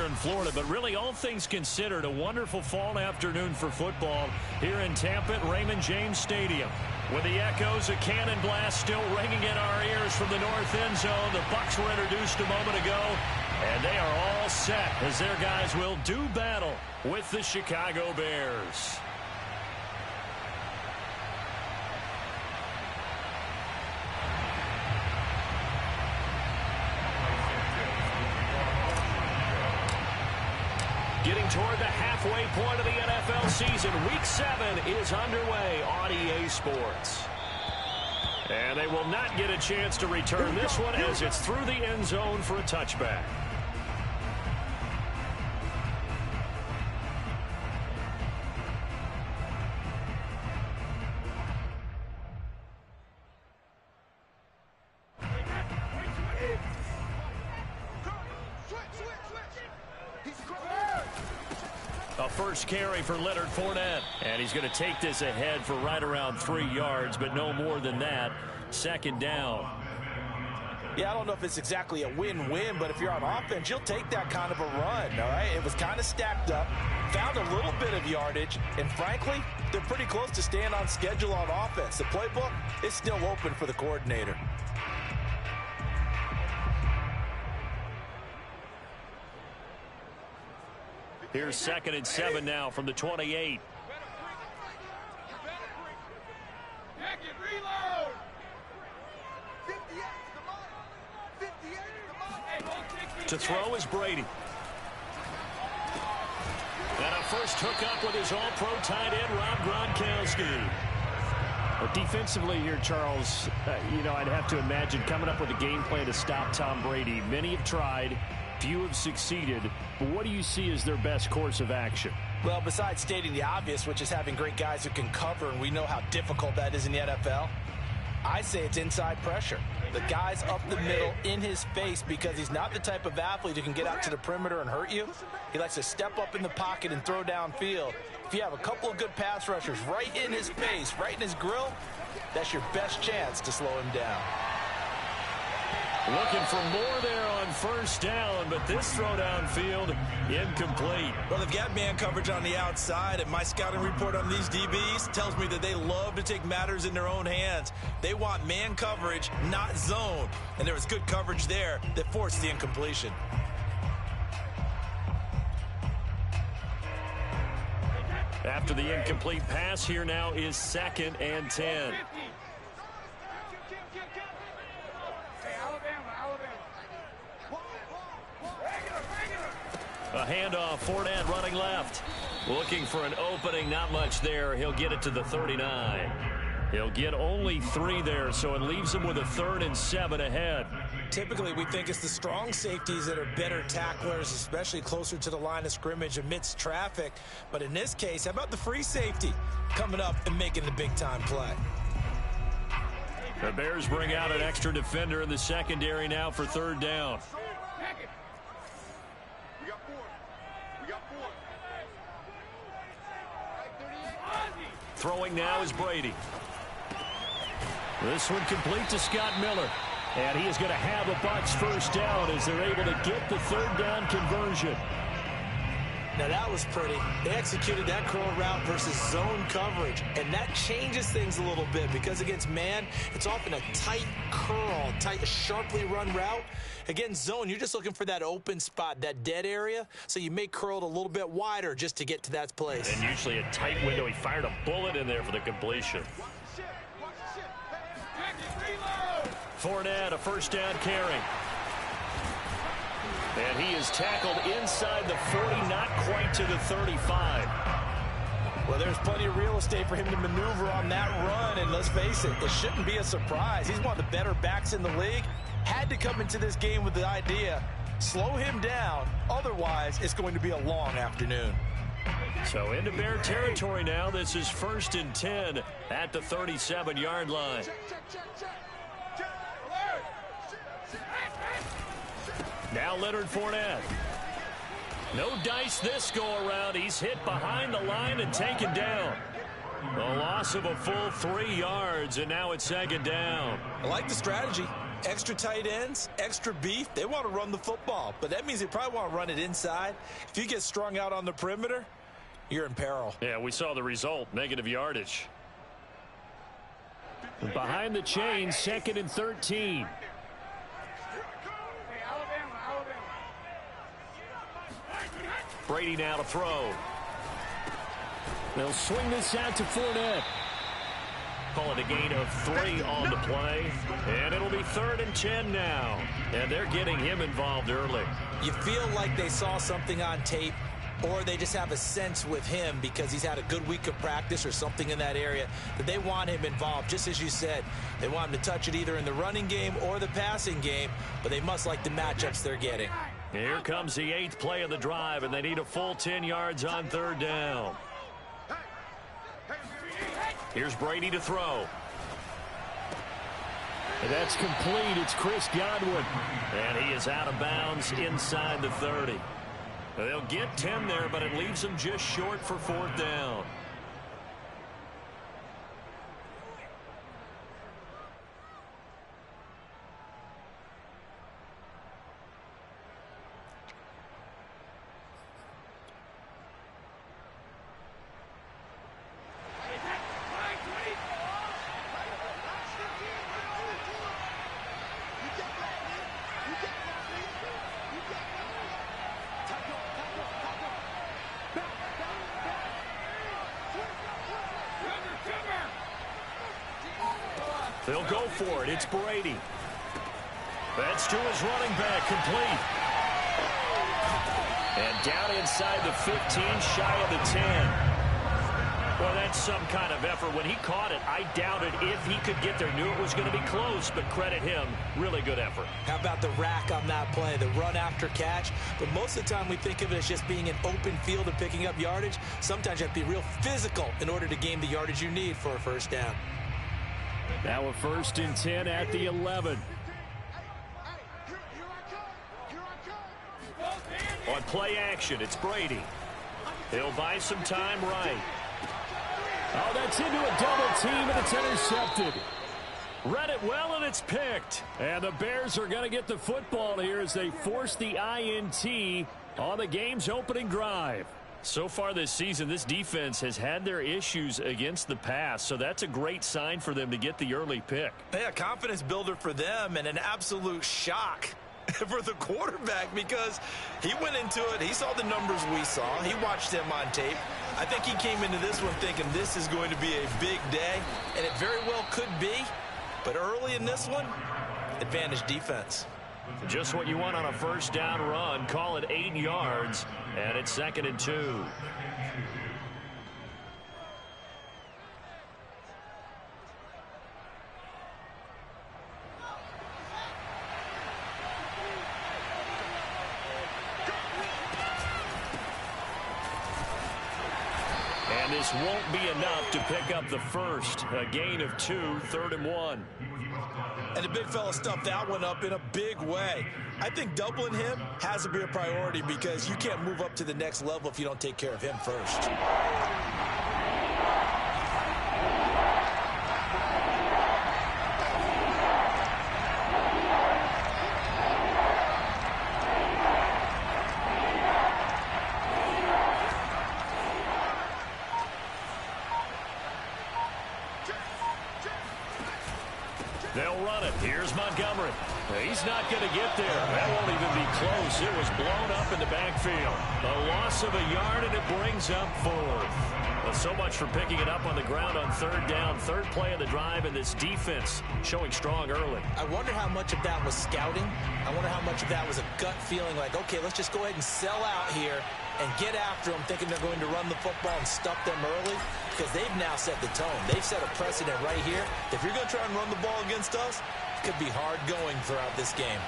here in Florida, but really all things considered, a wonderful fall afternoon for football here in Tampa at Raymond James Stadium. With the echoes of cannon blast still ringing in our ears from the north end zone, the Bucs were introduced a moment ago, and they are all set as their guys will do battle with the Chicago Bears. Getting toward the halfway point of the NFL season. Week 7 is underway on EA Sports. And they will not get a chance to return this one as it's through the end zone for a touchback. A first carry for Leonard Fournette. And he's going to take this ahead for right around 3 yards, but no more than that. Second down. Yeah, I don't know if it's exactly a win-win, but if you're on offense, you'll take that kind of a run, all right? It was kind of stacked up, found a little bit of yardage, and frankly, they're pretty close to staying on schedule on offense. The playbook is still open for the coordinator. Here's 2nd and 7 now from the 28. To throw is Brady. And a first hookup with his all-pro tight end, Rob Gronkowski. Well, defensively here, Charles, I'd have to imagine coming up with a game plan to stop Tom Brady. Many have tried. Few have succeeded, but what do you see as their best course of action? Well, besides stating the obvious, which is having great guys who can cover, and we know how difficult that is in the NFL, I say it's inside pressure. The guy's up the middle in his face because he's not the type of athlete who can get out to the perimeter and hurt you. He likes to step up in the pocket and throw downfield. If you have a couple of good pass rushers right in his face, right in his grill, that's your best chance to slow him down. Looking for more there on first down, but this throw downfield incomplete. Well, they've got man coverage on the outside, and my scouting report on these DBs tells me that they love to take matters in their own hands. They want man coverage, not zone, and there was good coverage there that forced the incompletion. After the incomplete pass, here now is 2nd and 10. A handoff, Fournette running left. Looking for an opening, not much there. He'll get it to the 39. He'll get only 3 there, so it leaves him with a 3rd and 7 ahead. Typically, we think it's the strong safeties that are better tacklers, especially closer to the line of scrimmage amidst traffic. But in this case, how about the free safety coming up and making the big-time play? The Bears bring out an extra defender in the secondary now for 3rd down. Throwing now is Brady. This one complete to Scott Miller. And he is going to have a Bucs first down as they're able to get the 3rd down conversion. Now that was pretty. They executed that curl route versus zone coverage, and that changes things a little bit because against man, it's often a tight curl, tight, sharply run route. Against zone, you're just looking for that open spot, that dead area, so you may curl it a little bit wider just to get to that place. And usually a tight window. He fired a bullet in there for the completion. Fournette, a first down carry. And he is tackled inside the 40, not quite to the 35. Well, there's plenty of real estate for him to maneuver on that run, and let's face it, it shouldn't be a surprise. He's one of the better backs in the league. Had to come into this game with the idea, slow him down, otherwise it's going to be a long afternoon. So into Bear territory now. This is 1st and 10 at the 37-yard line. Now Leonard Fournette. No dice this go-around. He's hit behind the line and taken down. A loss of a full 3 yards, and now it's 2nd down. I like the strategy. Extra tight ends, extra beef, they want to run the football. But that means they probably want to run it inside. If you get strung out on the perimeter, you're in peril. Yeah, we saw the result, negative yardage. Behind the chain, 2nd and 13. Brady now to throw. They'll swing this out to Fournette. Call it a gain of 3 on the play. And it'll be 3rd and 10 now. And they're getting him involved early. You feel like they saw something on tape, or they just have a sense with him because he's had a good week of practice or something in that area that they want him involved. Just as you said, they want him to touch it either in the running game or the passing game, but they must like the matchups they're getting. Here comes the 8th play of the drive, and they need a full 10 yards on 3rd down. Here's Brady to throw. And that's complete. It's Chris Godwin. And he is out of bounds inside the 30. They'll get 10 there, but it leaves them just short for 4th down. They'll go for it. It's Brady. That's to his running back, complete. And down inside the 15, shy of the 10. Well, that's some kind of effort. When he caught it, I doubted if he could get there. Knew it was going to be close, but credit him. Really good effort. How about the rack on that play, the run after catch? But most of the time we think of it as just being an open field and picking up yardage. Sometimes you have to be real physical in order to gain the yardage you need for a first down. Now a 1st and 10 at the 11. On play action, it's Brady. He'll buy some time right. Oh, that's into a double team, and it's intercepted. Read it well, and it's picked. And the Bears are going to get the football here as they force the INT on the game's opening drive. So far this season, this defense has had their issues against the pass, so that's a great sign for them to get the early pick. Yeah, confidence builder for them and an absolute shock for the quarterback because he went into it. He saw the numbers we saw. He watched them on tape. I think he came into this one thinking this is going to be a big day, and it very well could be. But early in this one, advantage defense. Just what you want on a first down run. Call it 8 yards, and it's 2nd and 2. And this won't be enough to pick up the first. A gain of 2, 3rd and 1. And the big fella stuffed that one up in a big way. I think doubling him has to be a priority because you can't move up to the next level if you don't take care of him first. They'll run it. Here's Montgomery. He's not going to get there. That won't even be close. It was blown up in the backfield. A loss of a yard, and it brings up 4th. Well, so much for picking it up on the ground on 3rd down. 3rd play of the drive, and this defense showing strong early. I wonder how much of that was scouting. I wonder how much of that was a gut feeling like, okay, let's just go ahead and sell out here and get after them, thinking they're going to run the football and stuff them early, because they've now set the tone. They've set a precedent right here. If you're going to try and run the ball against us, it could be hard going throughout this game.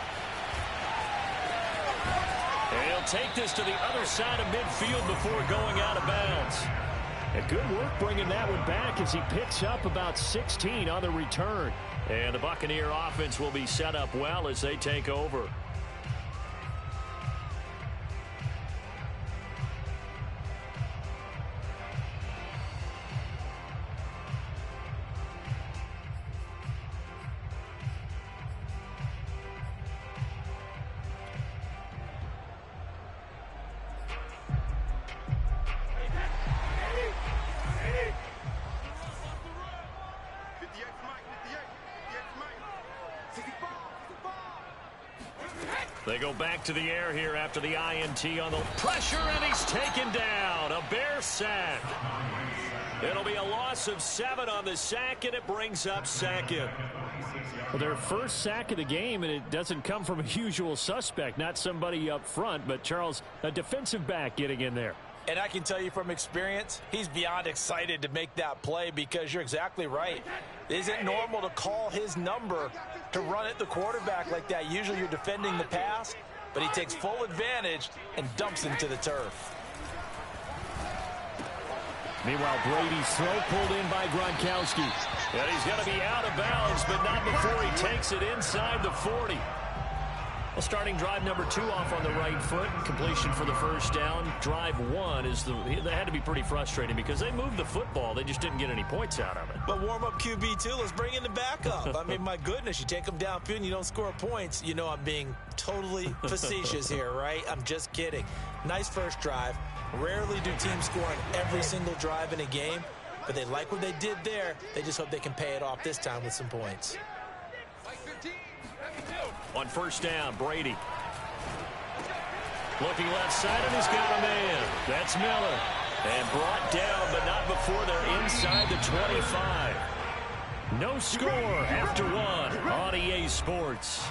And he'll take this to the other side of midfield before going out of bounds. And good work bringing that one back as he picks up about 16 on the return. And the Buccaneer offense will be set up well as they take over. They go back to the air here after the INT on the pressure, and he's taken down. A Bear sack. It'll be a loss of 7 on the sack, and it brings up 2nd. Well, their first sack of the game, and it doesn't come from a usual suspect, not somebody up front, but Charles, a defensive back getting in there. And I can tell you from experience, he's beyond excited to make that play because you're exactly right. It isn't normal to call his number to run at the quarterback like that. Usually you're defending the pass, but he takes full advantage and dumps him to the turf. Meanwhile, Brady's throw pulled in by Gronkowski. And he's going to be out of bounds, but not before he takes it inside the 40. Well, starting drive number 2 off on the right foot. Completion for the first down. Drive 1 is they had to be pretty frustrating because they moved the football. They just didn't get any points out of it. But warm up QB2, let's bring in the backup. I mean, my goodness, you take them downfield and you don't score points. You know I'm being totally facetious here, right? I'm just kidding. Nice first drive. Rarely do teams score on every single drive in a game, but they like what they did there. They just hope they can pay it off this time with some points. On first down, Brady. Looking left side, and he's got a man. That's Miller. And brought down, but not before they're inside the 25. No score after 1 on EA Sports.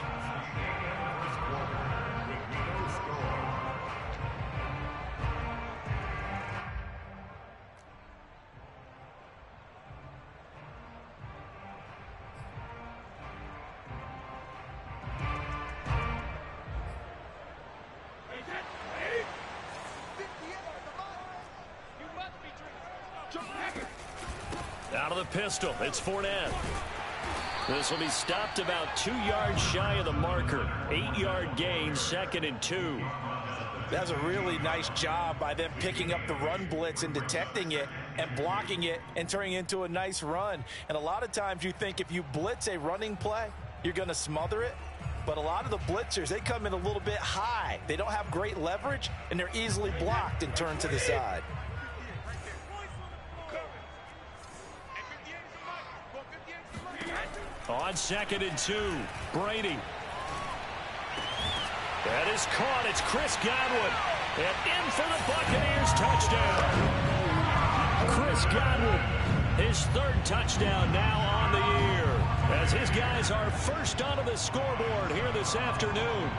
Out of the pistol, it's Fournette. This will be stopped about 2 yards shy of the marker. 8-yard gain, 2nd and 2. That's a really nice job by them picking up the run blitz and detecting it and blocking it and turning it into a nice run. And a lot of times you think if you blitz a running play, you're going to smother it. But a lot of the blitzers, they come in a little bit high. They don't have great leverage, and they're easily blocked and turned to the side. On 2nd and 2, Brady. That is caught. It's Chris Godwin. And in for the Buccaneers touchdown. Chris Godwin, his 3rd touchdown now on the year, as his guys are first onto the scoreboard here this afternoon.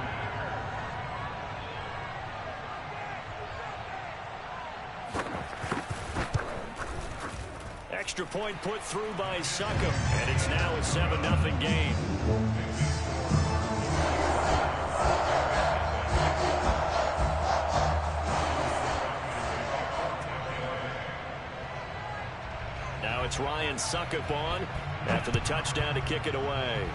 Extra point put through by Succop, and it's now a 7-0 game. Now it's Ryan Succop on after the touchdown to kick it away.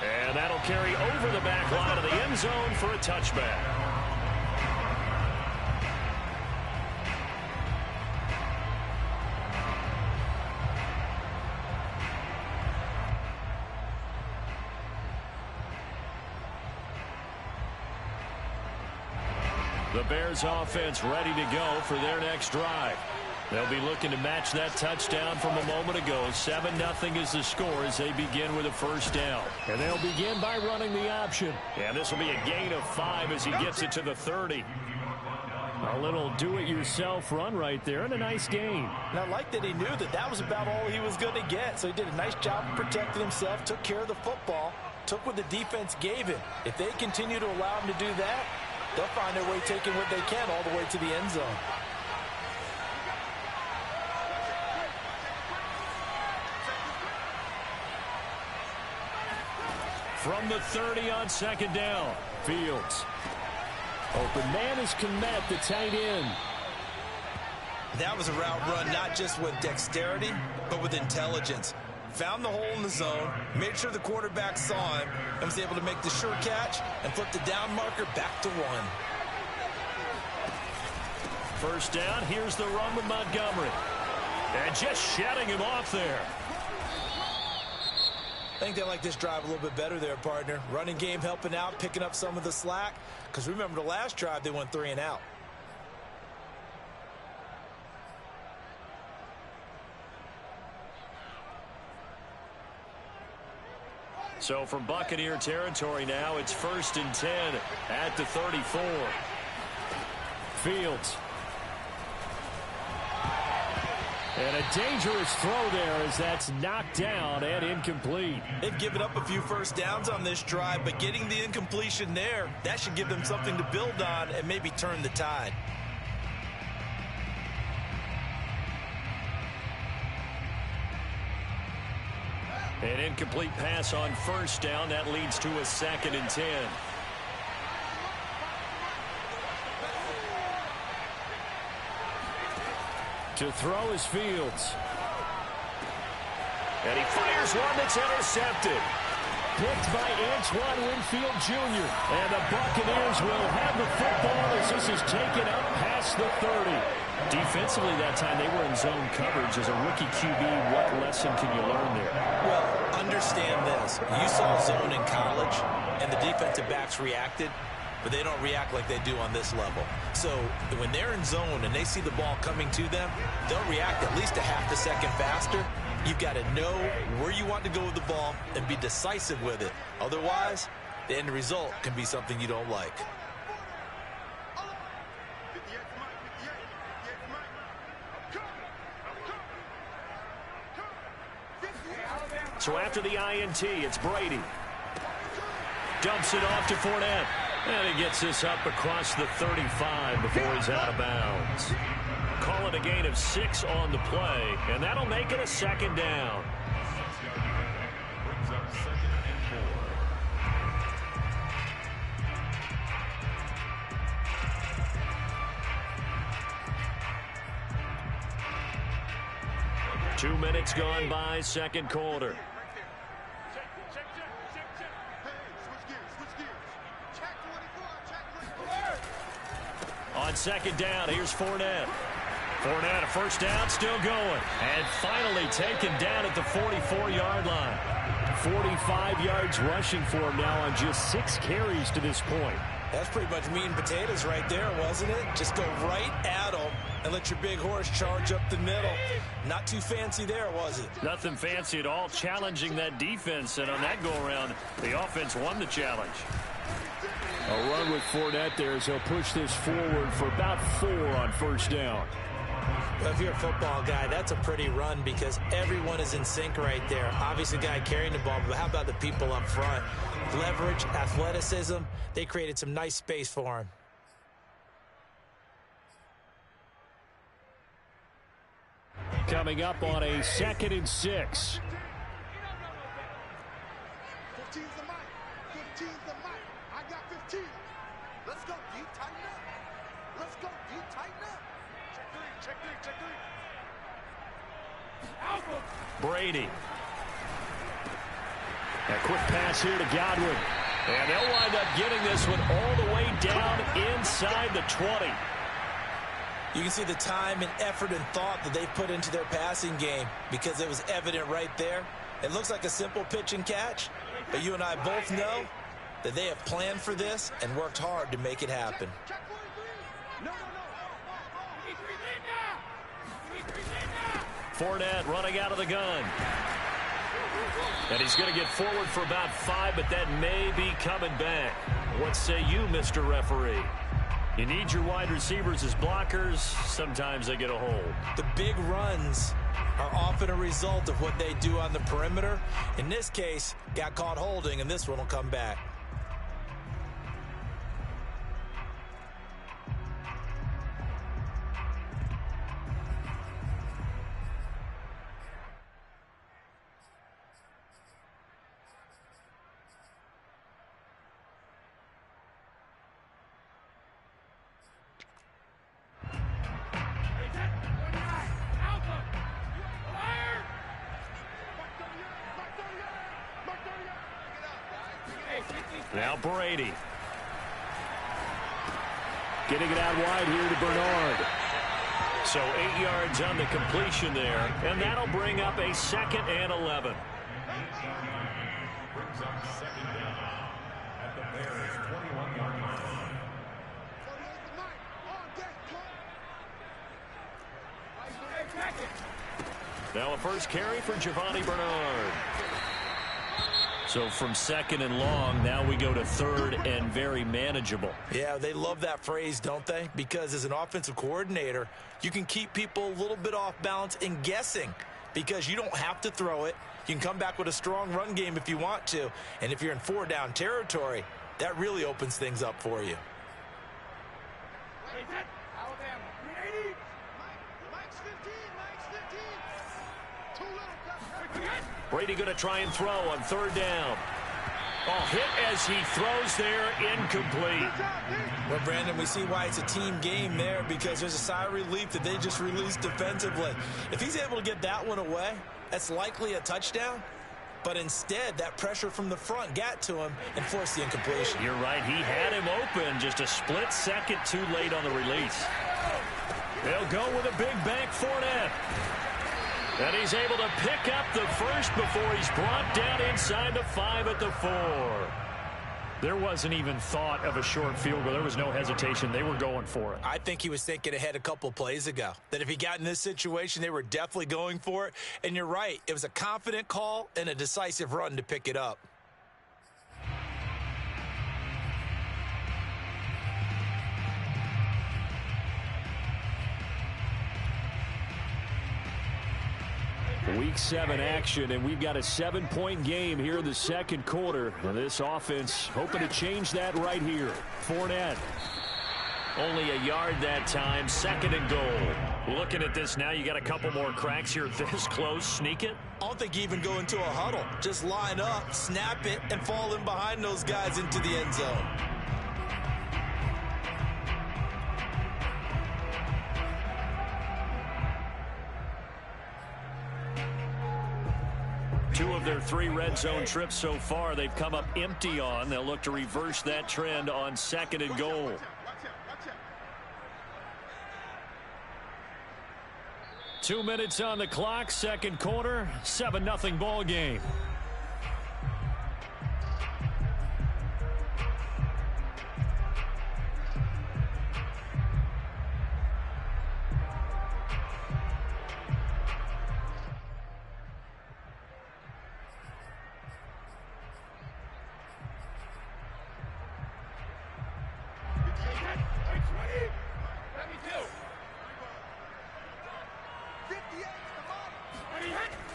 And that'll carry over the back line of the end zone for a touchback. The Bears offense ready to go for their next drive. They'll be looking to match that touchdown from a moment ago. 7-0 is the score as they begin with a first down. And they'll begin by running the option. And this will be a gain of 5 as he gets it to the 30. A little do-it-yourself run right there and a nice gain. And I like that he knew that that was about all he was going to get. So he did a nice job of protecting himself, took care of the football, took what the defense gave him. If they continue to allow him to do that, they'll find their way taking what they can all the way to the end zone. From the 30 on 2nd down, Fields. Open man is Kmet, the tight end. That was a route run not just with dexterity, but with intelligence. Found the hole in the zone, made sure the quarterback saw him, and was able to make the sure catch and flip the down marker back to 1. First down, here's the run with Montgomery. And just shutting him off there. I think they like this drive a little bit better there, partner. Running game helping out, picking up some of the slack. Because remember the last drive, they went 3 and out. So from Buccaneer territory now, it's 1st and 10 at the 34. Fields. And a dangerous throw there as that's knocked down and incomplete. They've given up a few first downs on this drive, but getting the incompletion there, that should give them something to build on and maybe turn the tide. An incomplete pass on 1st down. That leads to a 2nd and 10. To throw is Fields. And he fires one that's intercepted. Picked by Antoine Winfield Jr. And the Buccaneers will have the football as this is taken up past the 30. Defensively that time, they were in zone coverage. As a rookie QB, what lesson can you learn there? Well, understand this. You saw zone in college, and the defensive backs reacted, but they don't react like they do on this level. So when they're in zone and they see the ball coming to them, they'll react at least a half a second faster. You've got to know where you want to go with the ball and be decisive with it. Otherwise, the end result can be something you don't like. So after the INT, it's Brady. Dumps it off to Fournette. And he gets this up across the 35 before he's out of bounds. Call it a gain of 6 on the play, and that'll make it a 2nd down. Brings up 2nd and 4. 2 minutes gone by, 2nd quarter. On 2nd down, here's Fournette. Fournette, a 1st down, still going. And finally taken down at the 44-yard line. 45 yards rushing for him now on just 6 carries to this point. That's pretty much meat and potatoes right there, wasn't it? Just go right at them and let your big horse charge up the middle. Not too fancy there, was it? Nothing fancy at all, challenging that defense. And on that go-around, the offense won the challenge. A run with Fournette there as he'll push this forward for about 4 on 1st down. Well, if you're a football guy, that's a pretty run because everyone is in sync right there. Obviously, the guy carrying the ball, but how about the people up front? Leverage, athleticism, they created some nice space for him. Coming up on a 2nd and 6. 15's the mic. 15's the mic. I got 15. Let's go, D. Tighten up. Let's go, D. Tighten up. Check 3. Check 3. Check 3. Alpha. Brady. A quick pass here to Godwin. And they'll wind up getting this one all the way down inside the 20. You can see the time and effort and thought that they put into their passing game because it was evident right there. It looks like a simple pitch and catch, but you and I both know that they have planned for this and worked hard to make it happen. Check 43. No. Fournette running out of the gun. And he's going to get forward for about 5, but that may be coming back. What say you, Mr. Referee? You need your wide receivers as blockers. Sometimes they get a hold. The big runs are often a result of what they do on the perimeter. In this case, got caught holding, and this one will come back. Now Brady. Getting it out wide here to Bernard. So 8 yards on the completion there, and that'll bring up a 2nd and 11. Brings up 2nd down at the Bears' 21-yard line. Now a first carry for Giovanni Bernard. So from 2nd and long, now we go to 3rd and very manageable. Yeah, they love that phrase, don't they? Because as an offensive coordinator, you can keep people a little bit off balance and guessing because you don't have to throw it. You can come back with a strong run game if you want to. And if you're in 4-down territory, that really opens things up for you. Alabama, 380. Mike's 15. Too little. Brady going to try and throw on 3rd down. Oh, hit as he throws there, incomplete. Well, Brandon, we see why it's a team game there because there's a sigh of relief that they just released defensively. If he's able to get that one away, that's likely a touchdown. But instead, that pressure from the front got to him and forced the incompletion. You're right. He had him open just a split second too late on the release. They'll go with a big bank Fournette. And he's able to pick up the first before he's brought down inside the 5 at the 4. There wasn't even thought of a short field goal. There was no hesitation. They were going for it. I think he was thinking ahead a couple plays ago, that if he got in this situation, they were definitely going for it. And you're right. It was a confident call and a decisive run to pick it up. Week 7 action, and we've got a 7-point game here in the second quarter. And this offense hoping to change that right here. Fournette. Only a yard that time, 2nd and goal. Looking at this now, you got a couple more cracks here this close. Sneak it. I don't think you even go into a huddle. Just line up, snap it, and fall in behind those guys into the end zone. Two of their 3 red zone trips so far they've come up empty on. They'll look to reverse that trend on 2nd and goal. 2 minutes on the clock, second quarter, 7-0 ball game.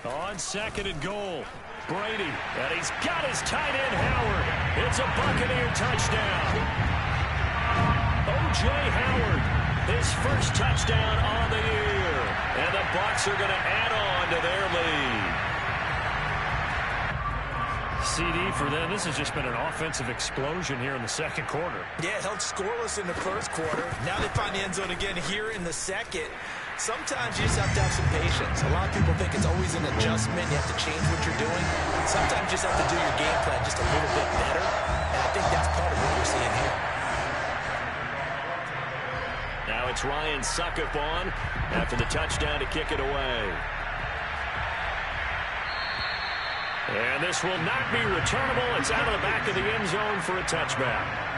On 2nd and goal, Brady, and he's got his tight end Howard. It's a Buccaneer touchdown. O.J. Howard, his first touchdown on the year, and the Bucs are going to add on to their lead. CD for them. This has just been an offensive explosion here in the second quarter. Yeah, held scoreless in the first quarter. Now they find the end zone again here in the second. Sometimes you just have to have some patience. A lot of people think it's always an adjustment. You have to change what you're doing. Sometimes you just have to do your game plan just a little bit better. And I think that's part of what we're seeing here. Now it's Ryan Succop on after the touchdown to kick it away. And this will not be returnable. It's out of the back of the end zone for a touchback.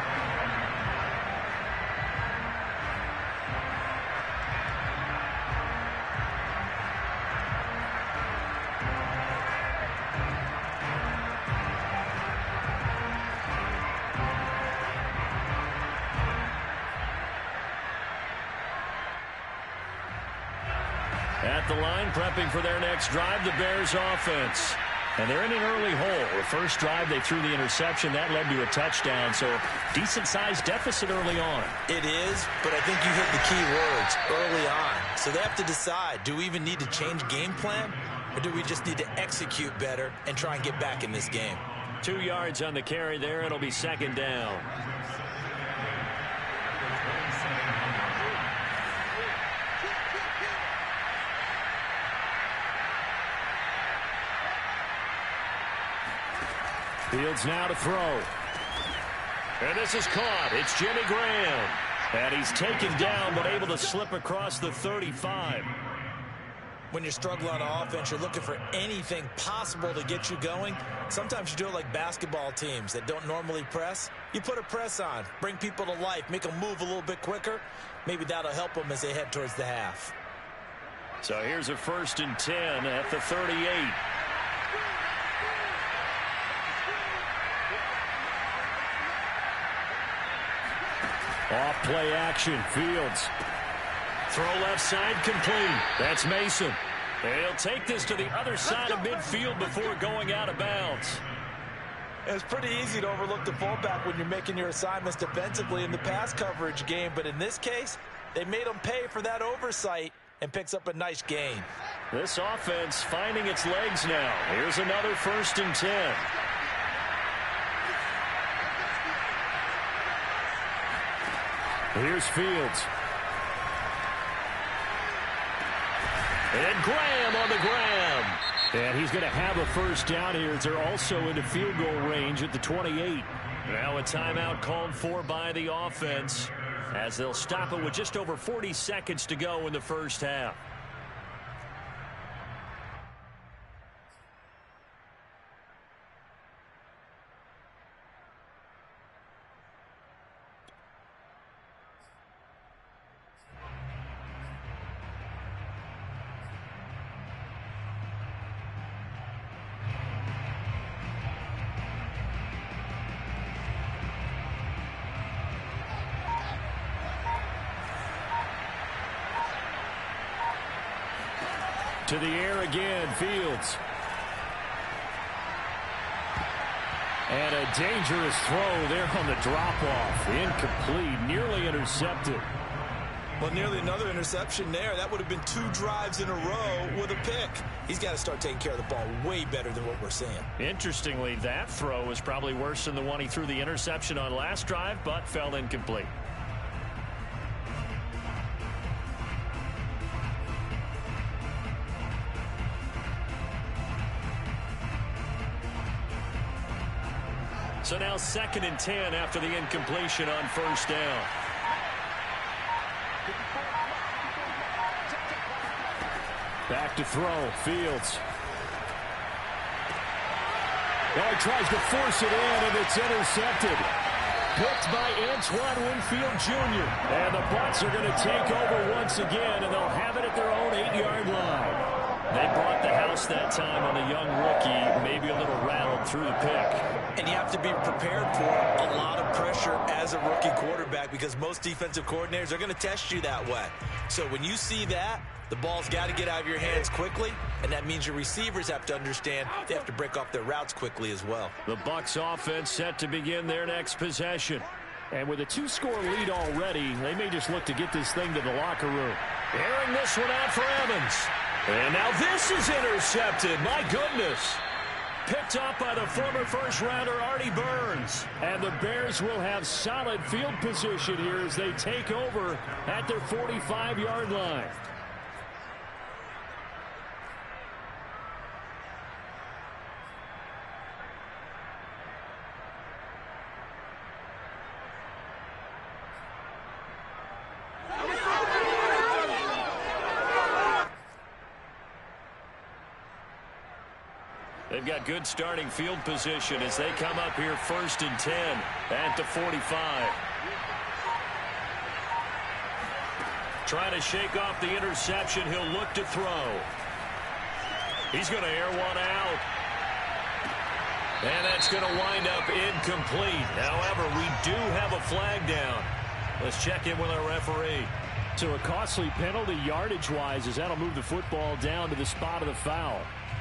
At the line, prepping for their next drive, the Bears offense. And they're in an early hole. The first drive, they threw the interception. That led to a touchdown, so decent-sized deficit early on. It is, but I think you hit the key words early on. So they have to decide, do we even need to change game plan, or do we just need to execute better and try and get back in this game? 2 yards on the carry there. It'll be 2nd down. Fields now to throw. And this is caught. It's Jimmy Graham. And he's taken down but able to slip across the 35. When you're struggling on offense, you're looking for anything possible to get you going. Sometimes you do it like basketball teams that don't normally press. You put a press on, bring people to life, make them move a little bit quicker. Maybe that'll help them as they head towards the half. So here's a 1st and 10 at the 38. Off play action, Fields. Throw left side complete. That's Mason. He'll take this to the other side of midfield before going out of bounds. It's pretty easy to overlook the fullback when you're making your assignments defensively in the pass coverage game, but in this case, they made him pay for that oversight and picks up a nice gain. This offense finding its legs now. Here's another 1st and 10. Here's Fields. And Graham on the ground. And he's going to have a 1st down here as they're also into field goal range at the 28. Now a timeout called for by the offense as they'll stop it with just over 40 seconds to go in the 1st half. To the air again, Fields. And a dangerous throw there on the drop-off. Incomplete, nearly intercepted. Well, nearly another interception there. That would have been 2 drives in a row with a pick. He's got to start taking care of the ball way better than what we're seeing. Interestingly, that throw was probably worse than the one he threw the interception on last drive, but fell incomplete. So now 2nd and 10 after the incompletion on 1st down. Back to throw, Fields. Oh, he tries to force it in, and it's intercepted. Picked by Antoine Winfield Jr. And the Bucs are going to take over once again, and they'll have it at their own 8-yard line. They brought the house that time on the young rookie, maybe a little rattled through the pick. And you have to be prepared for a lot of pressure as a rookie quarterback because most defensive coordinators are going to test you that way. So when you see that, the ball's got to get out of your hands quickly, and that means your receivers have to understand they have to break off their routes quickly as well. The Bucs offense set to begin their next possession. And with a 2-score lead already, they may just look to get this thing to the locker room. Airing this one out for Evans. And now this is intercepted. My goodness. Picked up by the former first-rounder Artie Burns. And the Bears will have solid field position here as they take over at their 45-yard line. They've got good starting field position as they come up here 1st and 10 at the 45. Trying to shake off the interception. He'll look to throw. He's going to air one out. And that's going to wind up incomplete. However, we do have a flag down. Let's check in with our referee. So a costly penalty yardage-wise as that'll move the football down to the spot of the foul.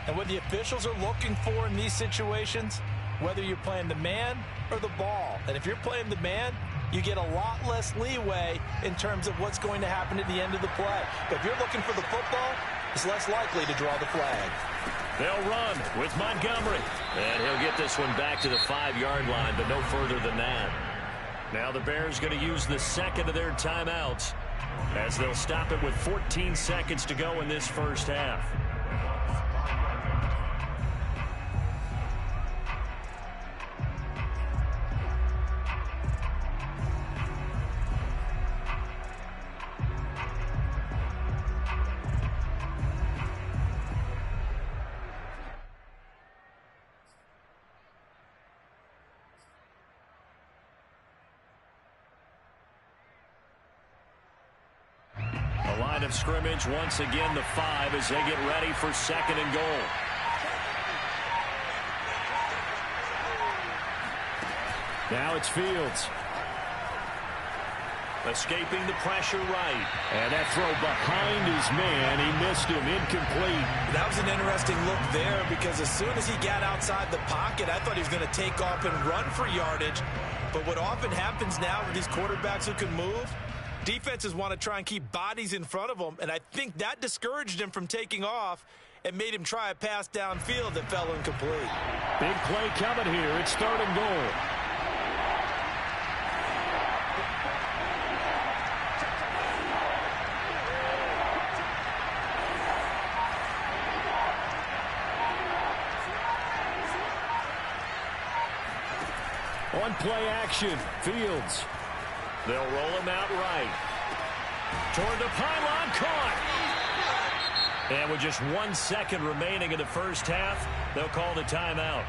And what the officials are looking for in these situations, whether you're playing the man or the ball. And if you're playing the man, you get a lot less leeway in terms of what's going to happen at the end of the play. But if you're looking for the football, it's less likely to draw the flag. They'll run with Montgomery. And he'll get this one back to the 5-yard line, but no further than that. Now the Bears going to use the second of their timeouts as they'll stop it with 14 seconds to go in this first half. Line of scrimmage once again the 5 as they get ready for 2nd and goal. Now it's Fields. Escaping the pressure right. And that throw behind his man, he missed him, incomplete. That was an interesting look there because as soon as he got outside the pocket, I thought he was going to take off and run for yardage. But what often happens now with these quarterbacks who can move, defenses want to try and keep bodies in front of them, and I think that discouraged him from taking off and made him try a pass downfield that fell incomplete. Big play coming here. It's 3rd and goal. On play action, Fields. They'll roll him out right. Toward the pylon, caught. And with just 1 second remaining in the first half, they'll call the timeout.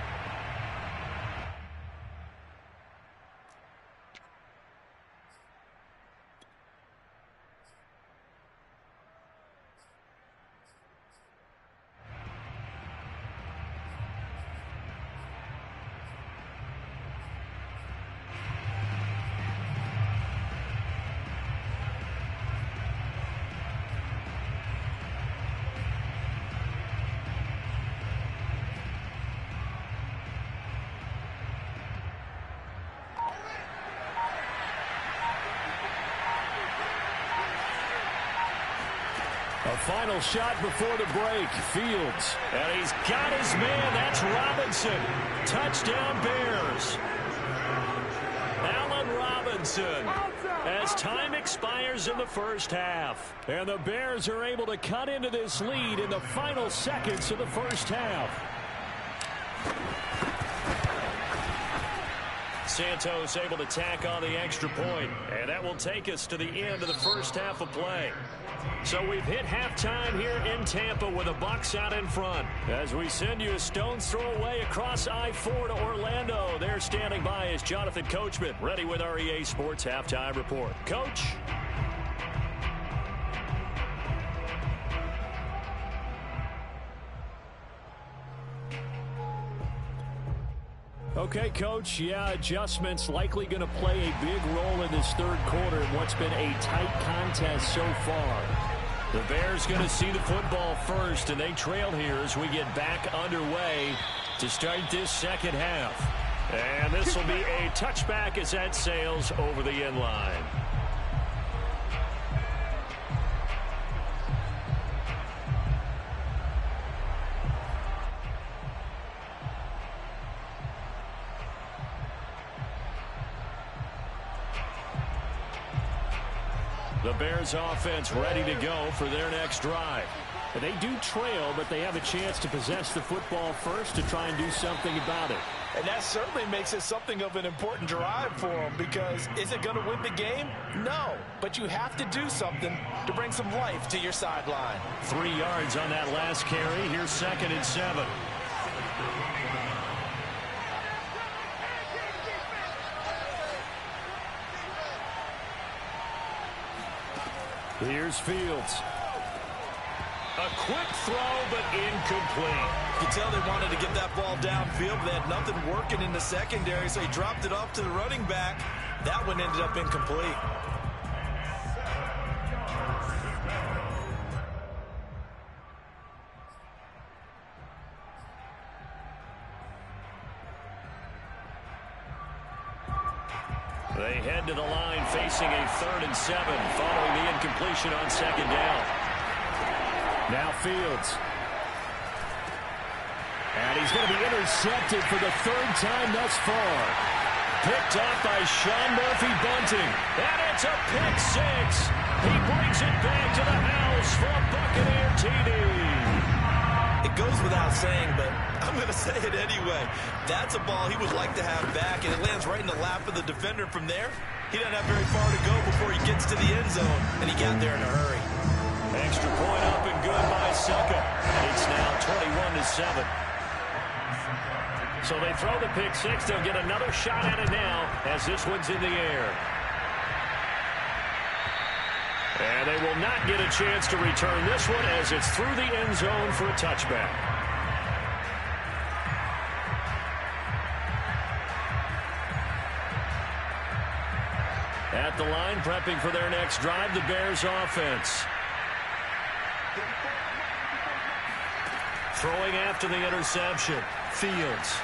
A final shot before the break. Fields. And he's got his man. That's Robinson. Touchdown Bears. Allen Robinson. As time expires in the first half. And the Bears are able to cut into this lead in the final seconds of the first half. Santos able to tack on the extra point. And that will take us to the end of the first half of play. So we've hit halftime here in Tampa with the Bucs out in front. As we send you a stone's throw away across I-4 to Orlando. There standing by is Jonathan Coachman, ready with our EA Sports Halftime Report. Coach. Okay, Coach, yeah, adjustments likely going to play a big role in this third quarter in what's been a tight contest so far. The Bears going to see the football first, and they trail here as we get back underway to start this second half. And this will be a touchback as that sails over the end line. The Bears offense ready to go for their next drive. They do trail, but they have a chance to possess the football first to try and do something about it. And that certainly makes it something of an important drive for them, because is it going to win the game? No, but you have to do something to bring some life to your sideline. 3 yards on that last carry. Here's 2nd and 7. Here's Fields. A quick throw, but incomplete. You can tell they wanted to get that ball downfield, but they had nothing working in the secondary, so he dropped it off to the running back. That one ended up incomplete. They head to the line facing a 3rd and 7 following the incompletion on 2nd down. Now Fields. And he's going to be intercepted for the 3rd time thus far. Picked up by Sean Murphy-Bunting. And it's a pick 6. He brings it back to the house for a Buccaneer TD. It goes without saying, but I'm going to say it anyway. That's a ball he would like to have back, and it lands right in the lap of the defender. From there, he doesn't have very far to go before he gets to the end zone, and he got there in a hurry. Extra point up and good by Succa. It's now 21-7. So they throw the pick 6. They'll get another shot at it now as this one's in the air. And they will not get a chance to return this one as it's through the end zone for a touchback. At the line, prepping for their next drive, the Bears offense. Throwing after the interception, Fields.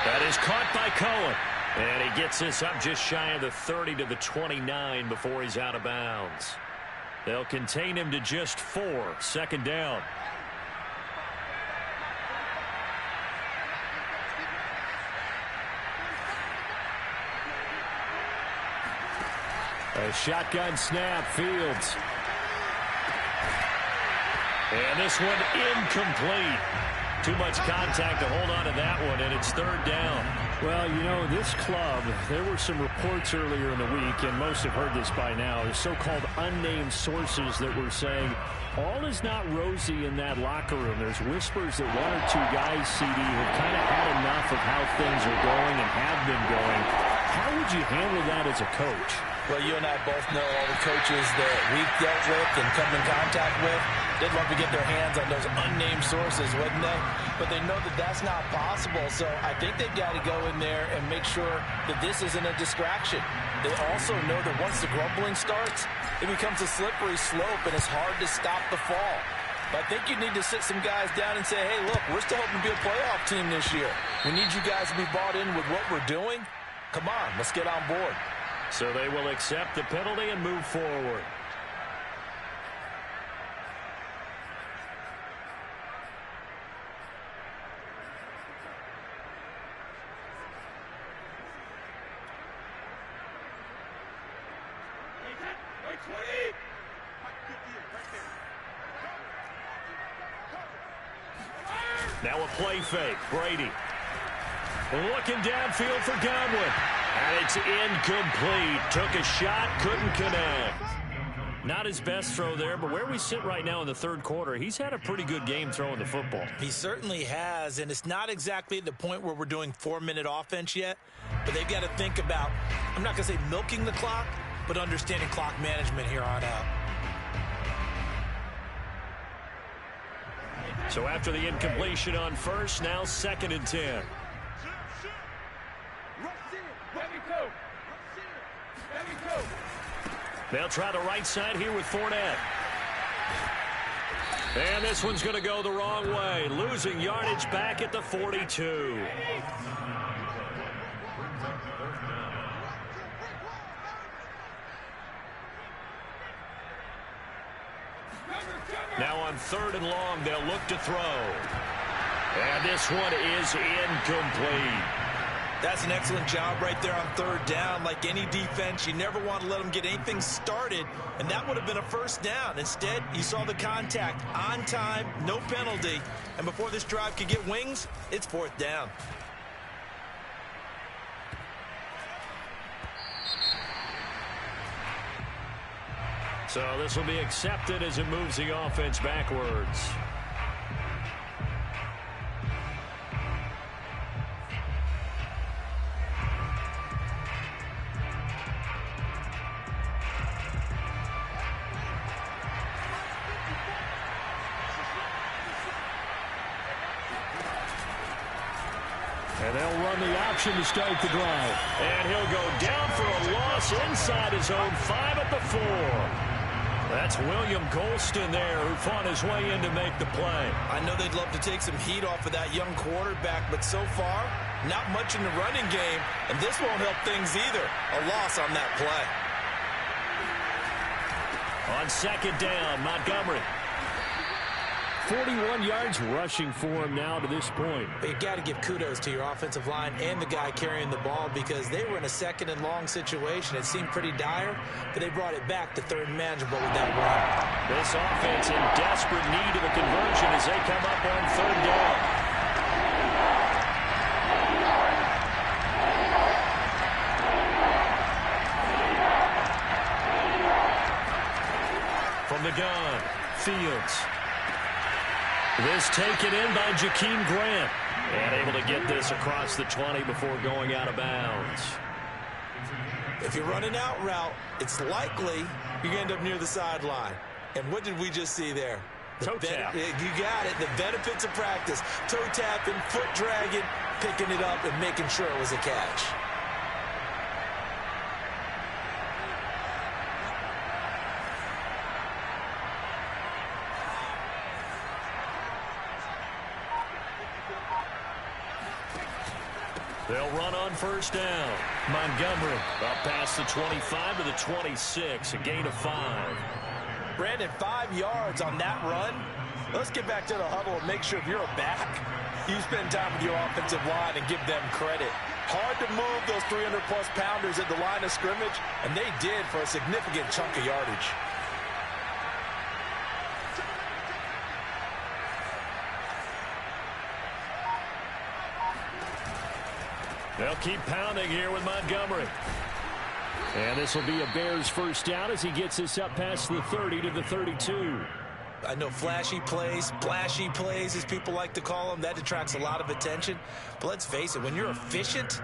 That is caught by Cohen. And he gets this up just shy of the 30 to the 29 before he's out of bounds. They'll contain him to just 4. Second down. A shotgun snap, Fields. And this one incomplete. Too much contact to hold on to that one, and it's third down. Well, you know, this club, there were some reports earlier in the week, and most have heard this by now, the so-called unnamed sources that were saying all is not rosy in that locker room. There's whispers that 1 or 2 guys, CD, have kind of had enough of how things are going and have been going. How would you handle that as a coach? Well, you and I both know all the coaches that we've dealt with and come in contact with. They'd love to get their hands on those unnamed sources, wouldn't they? But they know that that's not possible, so I think they've got to go in there and make sure that this isn't a distraction. They also know that once the grumbling starts, it becomes a slippery slope, and it's hard to stop the fall. But I think you need to sit some guys down and say, hey, look, we're still hoping to be a playoff team this year. We need you guys to be bought in with what we're doing. Come on, let's get on board. So they will accept the penalty and move forward. Now a play fake. Brady looking downfield for Godwin. And it's incomplete. Took a shot, couldn't connect. Not his best throw there, but where we sit right now in the third quarter, he's had a pretty good game throwing the football. He certainly has, and it's not exactly at the point where we're doing 4-minute offense yet, but they've got to think about, I'm not going to say milking the clock, but understanding clock management here on out. So after the incompletion on first, now 2nd and 10. They'll try the right side here with Fournette. And this one's going to go the wrong way. Losing yardage back at the 42. Now on 3rd and long, they'll look to throw. And this one is incomplete. That's an excellent job right there on 3rd down. Like any defense, you never want to let them get anything started, and that would have been a first down. Instead, you saw the contact on time, no penalty, and before this drive could get wings, it's 4th down. So this will be accepted as it moves the offense backwards. And they'll run the option to start the drive. And he'll go down for a loss inside his own 5 at the 4. That's William Golston there who fought his way in to make the play. I know they'd love to take some heat off of that young quarterback, but so far, not much in the running game, and this won't help things either. A loss on that play. On 2nd down, Montgomery. 41 yards rushing for him now to this point. But you got to give kudos to your offensive line and the guy carrying the ball because they were in a 2nd and long situation. It seemed pretty dire, but they brought it back to 3rd and manageable with that run. This offense in desperate need of a conversion as they come up on 3rd down. From the gun, Fields. This taken in by Jakeem Grant. And able to get this across the 20 before going out of bounds. If you're running out route, it's likely you're going to end up near the sideline. And what did we just see there? Toe tap. You got it. The benefits of practice. Toe tapping, foot dragging, picking it up, and making sure it was a catch. They'll run on first down. Montgomery up past the 25 to the 26, a gain of 5. Brandon, 5 yards on that run. Let's get back to the huddle and make sure if you're a back, you spend time with your offensive line and give them credit. Hard to move those 300-plus pounders at the line of scrimmage, and they did for a significant chunk of yardage. They'll keep pounding here with Montgomery. And this will be a Bears first down as he gets this up past the 30 to the 32. I know flashy plays, splashy plays, as people like to call them, that attracts a lot of attention. But let's face it, when you're efficient,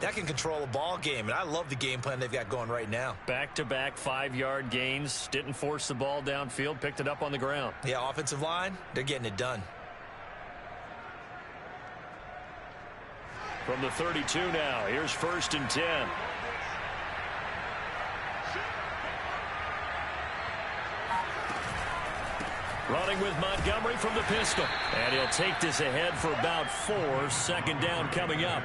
that can control a ball game. And I love the game plan they've got going right now. Back-to-back 5-yard gains. Didn't force the ball downfield. Picked it up on the ground. Yeah, offensive line, they're getting it done. From the 32 now, here's 1st and 10. Running with Montgomery from the pistol. And he'll take this ahead for about 4. 2nd down coming up.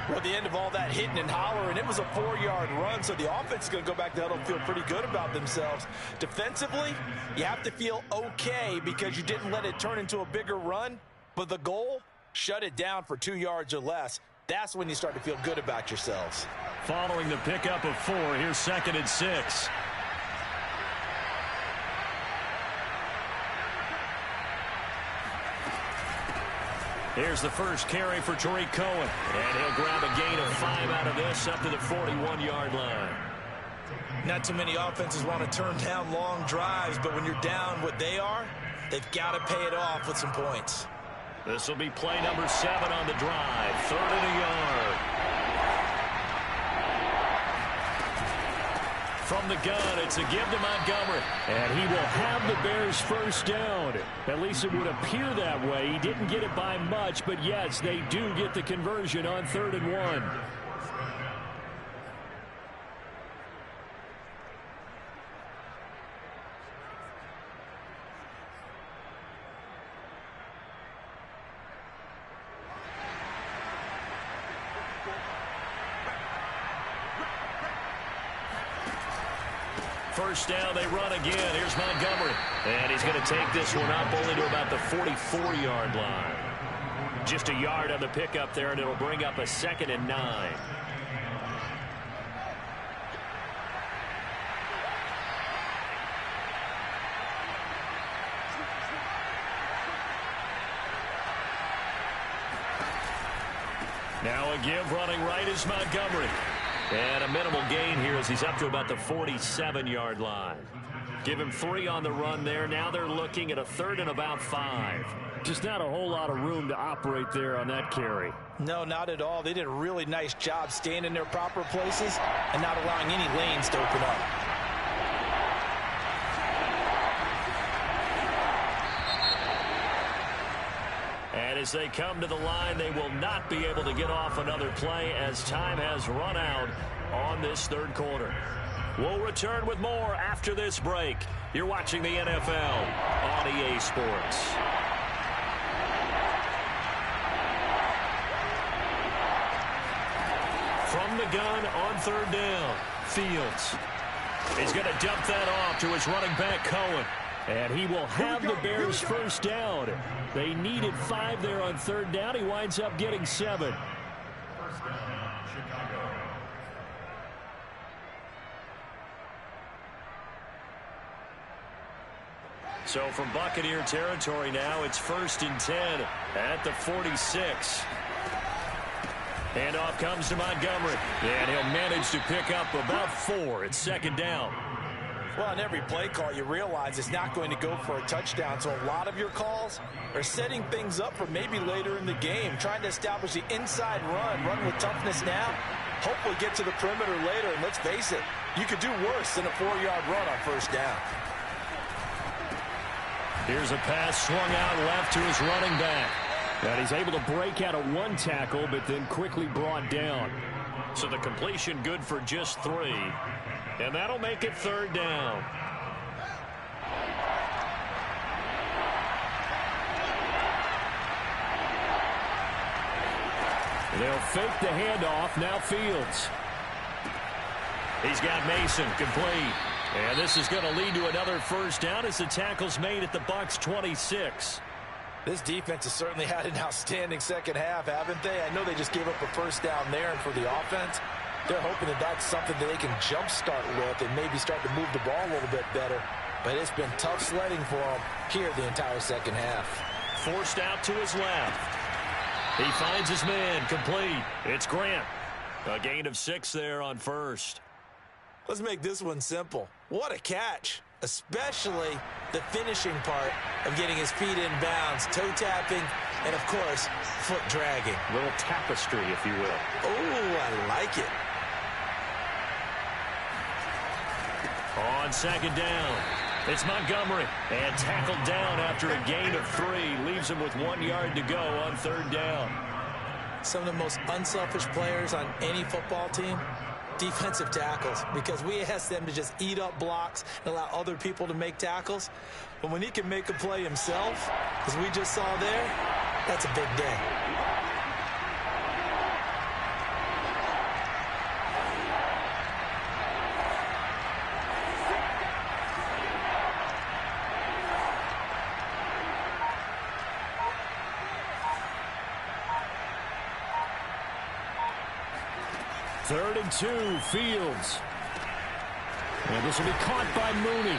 Well, at the end of all that hitting and hollering, it was a 4-yard run, so the offense is going to go back to the huddle and feel pretty good about themselves. Defensively, you have to feel okay because you didn't let it turn into a bigger run, but the goal, shut it down for 2 yards or less. That's when you start to feel good about yourselves. Following the pickup of 4, here's 2nd and 6. Here's the first carry for Tariq Cohen. And he'll grab a gain of 5 out of this up to the 41-yard line. Not too many offenses want to turn down long drives, but when you're down what they are, they've got to pay it off with some points. This will be play number 7 on the drive. 3rd and a yard. From the gun, it's a give to Montgomery. And he will have the Bears first down. At least it would appear that way. He didn't get it by much, but yes, they do get the conversion on 3rd and 1. First down, they run again. Here's Montgomery. And he's going to take this one up only to about the 44-yard line. Just a yard on the pickup there, and it'll bring up a 2nd and 9. Now a give running right is Montgomery. And a minimal gain here as he's up to about the 47-yard line. Give him 3 on the run there. Now they're looking at a 3rd and about 5. Just not a whole lot of room to operate there on that carry. No, not at all. They did a really nice job staying in their proper places and not allowing any lanes to open up. And as they come to the line, they will not be able to get off another play as time has run out on this 3rd quarter. We'll return with more after this break. You're watching the NFL on EA Sports. From the gun on 3rd down, Fields. He's going to dump that off to his running back, Cohen. And he will have the Bears first down. They needed 5 there on 3rd down. He winds up getting 7. First down, Chicago. So from Buccaneer territory now, it's 1st and 10 at the 46. Handoff comes to Montgomery. And he'll manage to pick up about 4 at 2nd down. Well, on every play call, you realize it's not going to go for a touchdown. So a lot of your calls are setting things up for maybe later in the game, trying to establish the inside run with toughness now, hopefully get to the perimeter later. And let's face it, you could do worse than a 4-yard run on 1st down. Here's a pass swung out left to his running back. And he's able to break out of 1 tackle, but then quickly brought down. So the completion good for just 3. And that'll make it 3rd down. They'll fake the handoff. Now Fields. He's got Mason complete. And this is going to lead to another first down as the tackle's made at the Bucs 26. This defense has certainly had an outstanding second half, haven't they? I know they just gave up a first down there, and for the offense, they're hoping that that's something that they can jumpstart with and maybe start to move the ball a little bit better. But it's been tough sledding for them here the entire second half. Forced out to his left. He finds his man complete. It's Grant. A gain of 6 there on first. Let's make this one simple. What a catch, especially the finishing part of getting his feet in bounds, toe tapping, and, of course, foot dragging. A little tapestry, if you will. Oh, I like it. On second down, it's Montgomery. And tackled down after a gain of 3. Leaves him with 1 yard to go on third down. Some of the most unselfish players on any football team, defensive tackles, because we ask them to just eat up blocks and allow other people to make tackles. But when he can make a play himself, as we just saw there, that's a big day. Third and 2, Fields. And this will be caught by Mooney.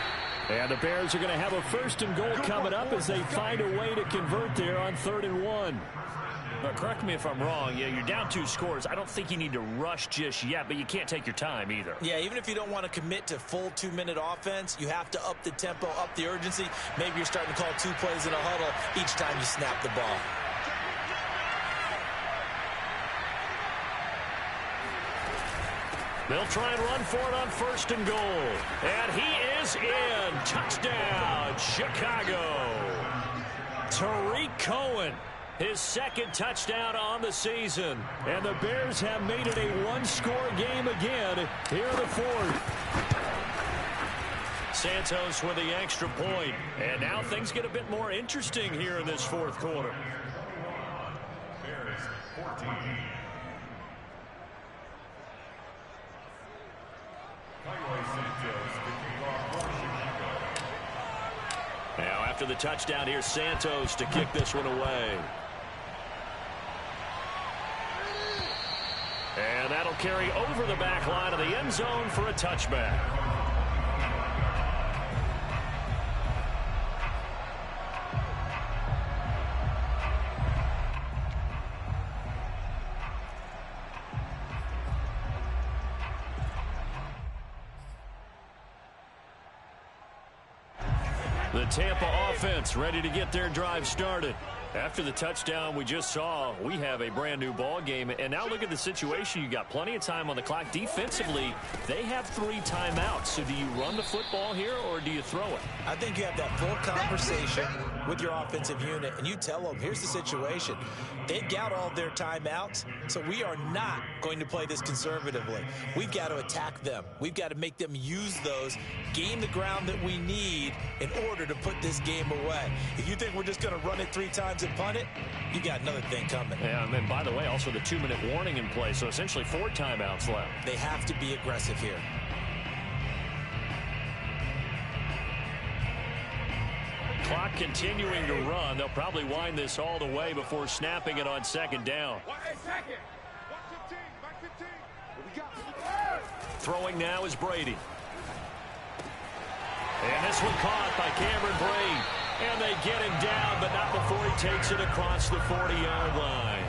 And the Bears are going to have a first and goal coming up as they find a way to convert there on 3rd and 1. But correct me if I'm wrong. Yeah, you're down 2 scores. I don't think you need to rush just yet, but you can't take your time either. Yeah, even if you don't want to commit to full 2-minute offense, you have to up the tempo, up the urgency. Maybe you're starting to call 2 plays in a huddle each time you snap the ball. They'll try and run for it on 1st and goal. And he is in. Touchdown, Chicago. Tariq Cohen, his 2nd touchdown on the season. And the Bears have made it a 1-score game again here in the 4th. Santos with the extra point. And now things get a bit more interesting here in this 4th quarter. Bears 14. Now after the touchdown, here's Santos to kick this one away. And that'll carry over the back line of the end zone for a touchback. The Tampa offense ready to get their drive started. After the touchdown we just saw, we have a brand new ball game. And now look at the situation. You got plenty of time on the clock. Defensively, they have 3 timeouts. So do you run the football here or do you throw it? I think you have that full conversation with your offensive unit, and you tell them, here's the situation. They've got all their timeouts, so we are not going to play this conservatively. We've got to attack them. We've got to make them use those, gain the ground that we need in order to put this game away. If you think we're just going to run it 3 times and punt it, you got another thing coming. Yeah, and then, by the way, also the 2-minute warning in play, so essentially 4 timeouts left. They have to be aggressive here. Clock continuing to run. They'll probably wind this all the way before snapping it on 2nd down. Throwing now is Brady. And this one caught by Cameron Brate. And they get him down, but not before he takes it across the 40-yard line.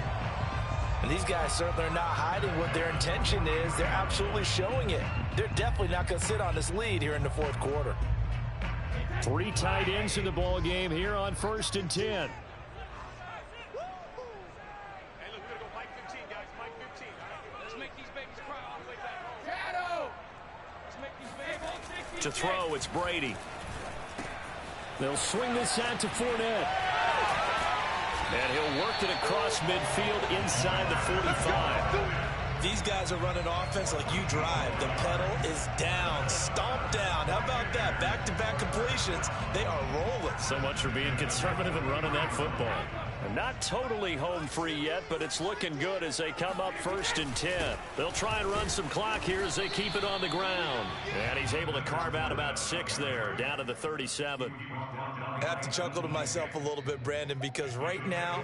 And these guys certainly are not hiding what their intention is. They're absolutely showing it. They're definitely not going to sit on this lead here in the 4th quarter. 3 tight ends in the ball game here on 1st and 10. To throw, it's Brady. They'll swing this out to Fournette. And he'll work it across midfield inside the 45. These guys are running offense like you drive. The pedal is down, stomp down. How about that? Back-to-back completions. They are rolling. So much for being conservative and running that football. Not totally home free yet, but it's looking good as they come up 1st and 10. They'll try and run some clock here as they keep it on the ground. And he's able to carve out about 6 there, down to the 37. I have to chuckle to myself a little bit, Brandon, because right now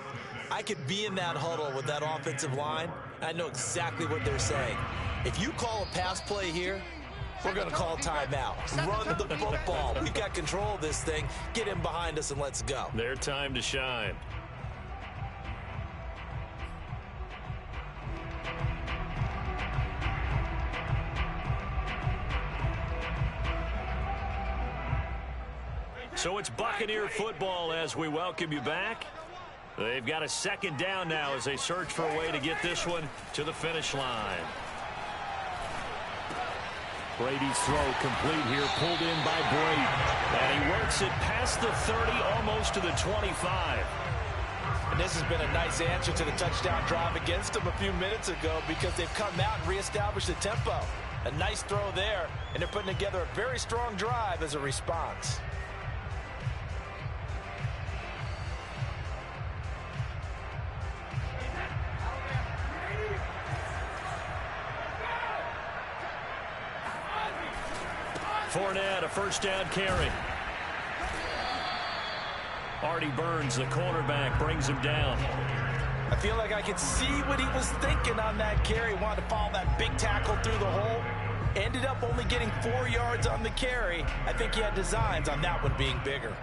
I could be in that huddle with that offensive line. I know exactly what they're saying. If you call a pass play here, we're going to call timeout. Run the football. We've got control of this thing. Get in behind us and let's go. Their time to shine. So it's Buccaneer football as we welcome you back. They've got a 2nd down now as they search for a way to get this one to the finish line. Brady's throw complete here, pulled in by Brady. And he works it past the 30, almost to the 25. And this has been a nice answer to the touchdown drive against them a few minutes ago because they've come out and reestablished the tempo. A nice throw there, and they're putting together a very strong drive as a response. Fournette, a 1st down carry. Artie Burns, the cornerback, brings him down. I feel like I could see what he was thinking on that carry. Wanted to follow that big tackle through the hole. Ended up only getting 4 yards on the carry. I think he had designs on that one being bigger.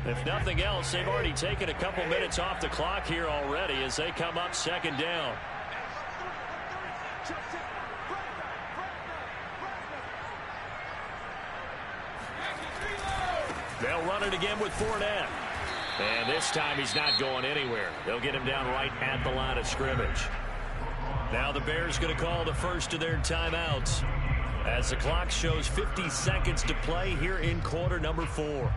If nothing else, they've already taken a couple minutes off the clock here already as they come up 2nd down. They'll run it again with Fournette. And this time he's not going anywhere. They'll get him down right at the line of scrimmage. Now the Bears going to call the first of their timeouts as the clock shows 50 seconds to play here in quarter number 4.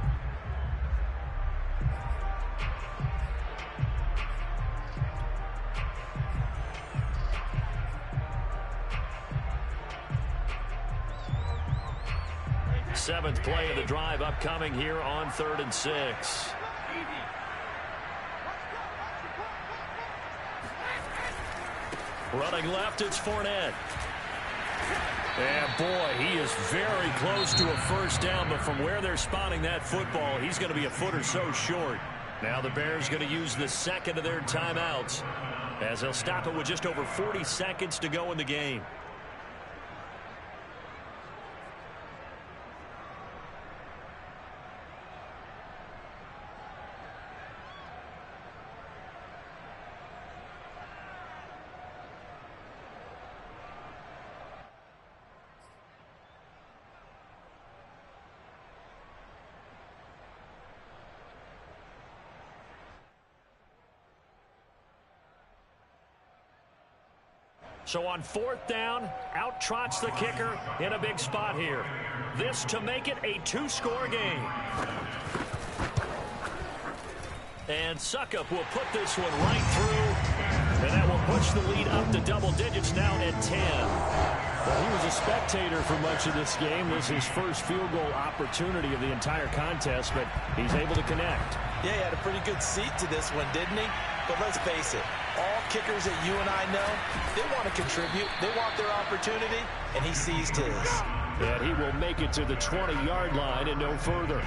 Seventh play of the drive upcoming here on 3rd and 6. Running left, it's Fournette. And boy, he is very close to a 1st down, but from where they're spotting that football, he's going to be a foot or so short. Now the Bears going to use the 2nd of their timeouts as they'll stop it with just over 40 seconds to go in the game. So on 4th down, out trots the kicker in a big spot here. This to make it a 2-score game. And Succop will put this one right through. And that will push the lead up to double digits now at 10. Well, he was a spectator for much of this game. This is his first field goal opportunity of the entire contest, but he's able to connect. Yeah, he had a pretty good seat to this one, didn't he? But let's face it, all kickers that you and I know, they want to contribute. They want their opportunity, and he seized his. And he will make it to the 20-yard line and no further.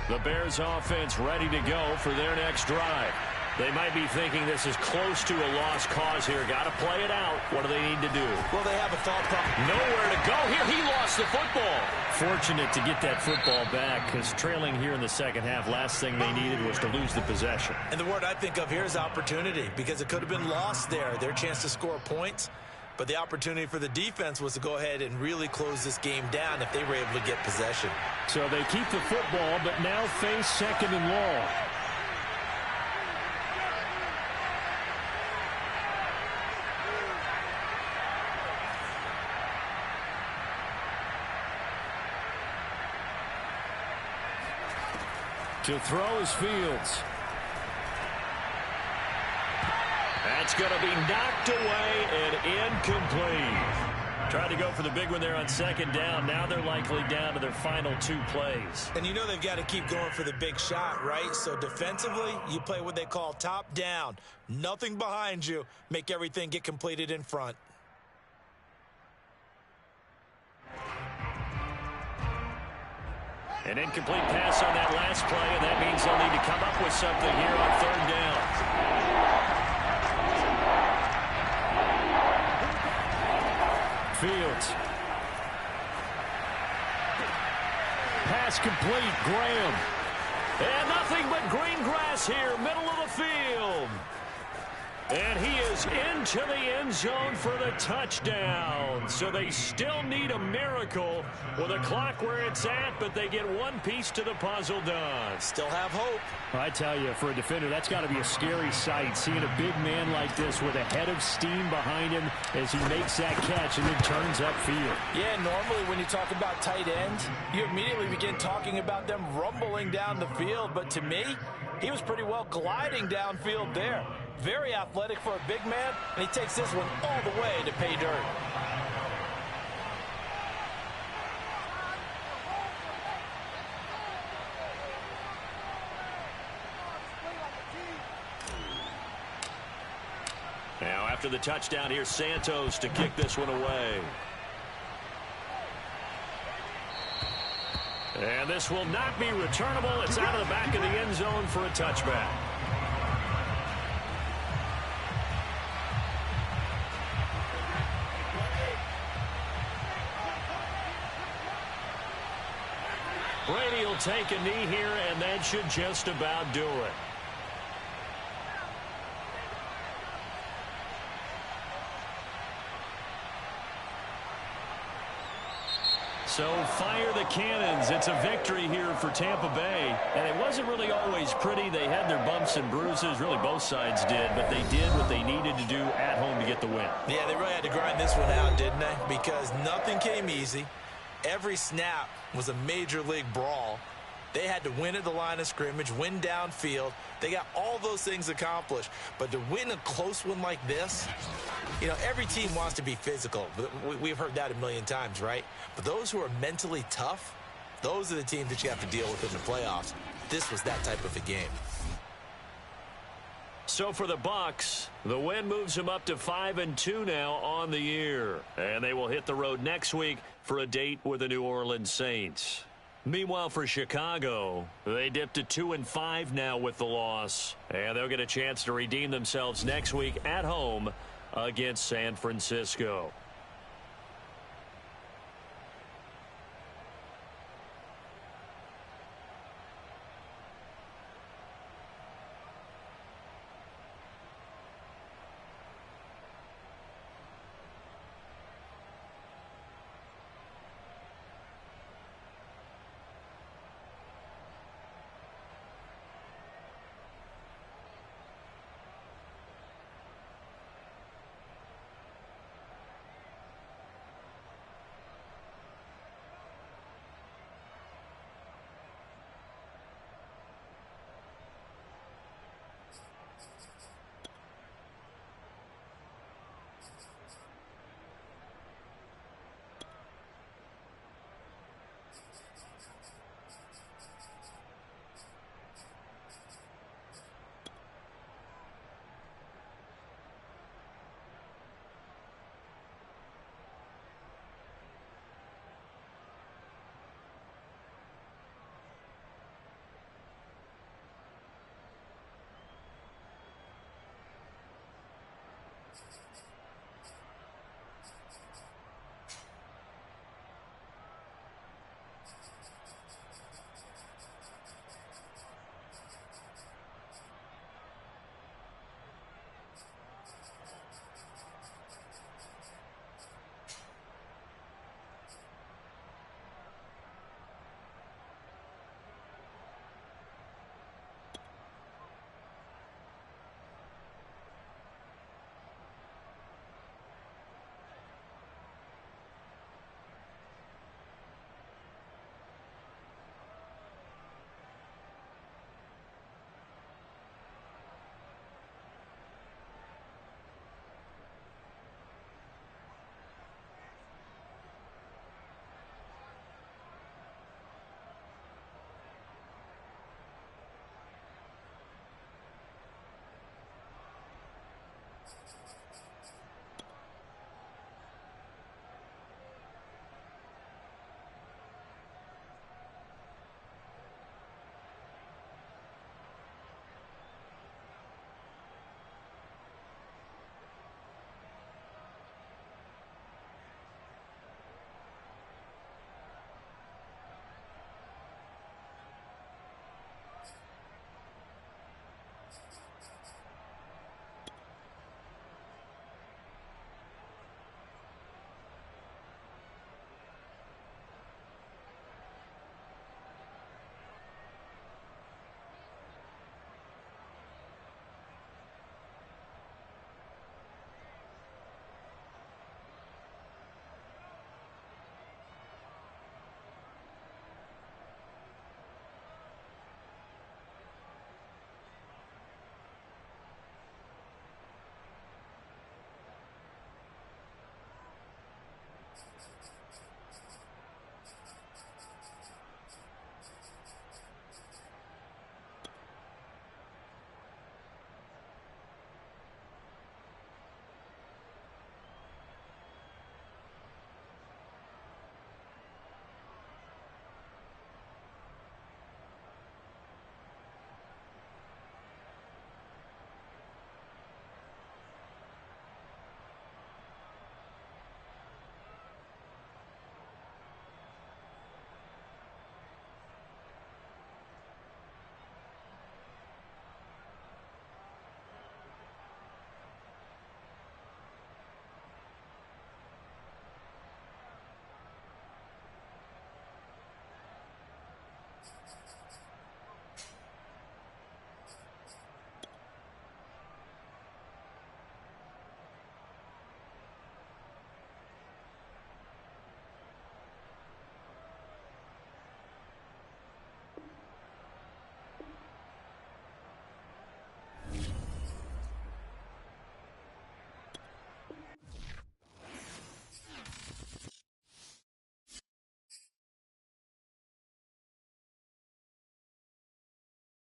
The Bears offense ready to go for their next drive. They might be thinking this is close to a lost cause here. Got to play it out. What do they need to do? Well, they have a thought process. Nowhere to go here. He lost the football. Fortunate to get that football back because trailing here in the second half, last thing they needed was to lose the possession. And the word I think of here is opportunity because it could have been lost there. Their chance to score points. But the opportunity for the defense was to go ahead and really close this game down if they were able to get possession. So they keep the football, but now face 2nd and long. To throw is Fields. That's going to be knocked away and incomplete. Tried to go for the big one there on second down. Now they're likely down to their final 2 plays. And you know they've got to keep going for the big shot, right? So defensively, you play what they call top down. Nothing behind you. Make everything get completed in front. An incomplete pass on that last play, and that means they'll need to come up with something here on third down. Fields. Pass complete. Graham. And nothing but green grass here, middle of the field. And he is into the end zone for the touchdown. So they still need a miracle with a clock where it's at, but they get one piece to the puzzle done. Still have hope. I tell you, for a defender, that's got to be a scary sight, seeing a big man like this with a head of steam behind him as he makes that catch and then turns upfield. Yeah, normally when you talk about tight ends, you immediately begin talking about them rumbling down the field. But to me, he was pretty well gliding downfield there. Very athletic for a big man, and he takes this one all the way to pay dirt. Now after the touchdown, here's Santos to kick this one away. And this will not be returnable. It's out of the back of the end zone for a touchback. Brady will take a knee here, and that should just about do it. So fire the cannons. It's a victory here for Tampa Bay. And it wasn't really always pretty. They had their bumps and bruises. Really, both sides did. But they did what they needed to do at home to get the win. Yeah, they really had to grind this one out, didn't they? Because nothing came easy. Every snap was a major league brawl. They had to win at the line of scrimmage, win downfield. They got all those things accomplished. But to win a close one like this, you know, every team wants to be physical. We've heard that a million times, right? But those who are mentally tough, those are the teams that you have to deal with in the playoffs. This was that type of a game. So for the Bucs, the win moves them up to 5-2 now on the year. And they will hit the road next week for a date with the New Orleans Saints. Meanwhile, for Chicago, they dipped to 2-5 now with the loss. And they'll get a chance to redeem themselves next week at home against San Francisco.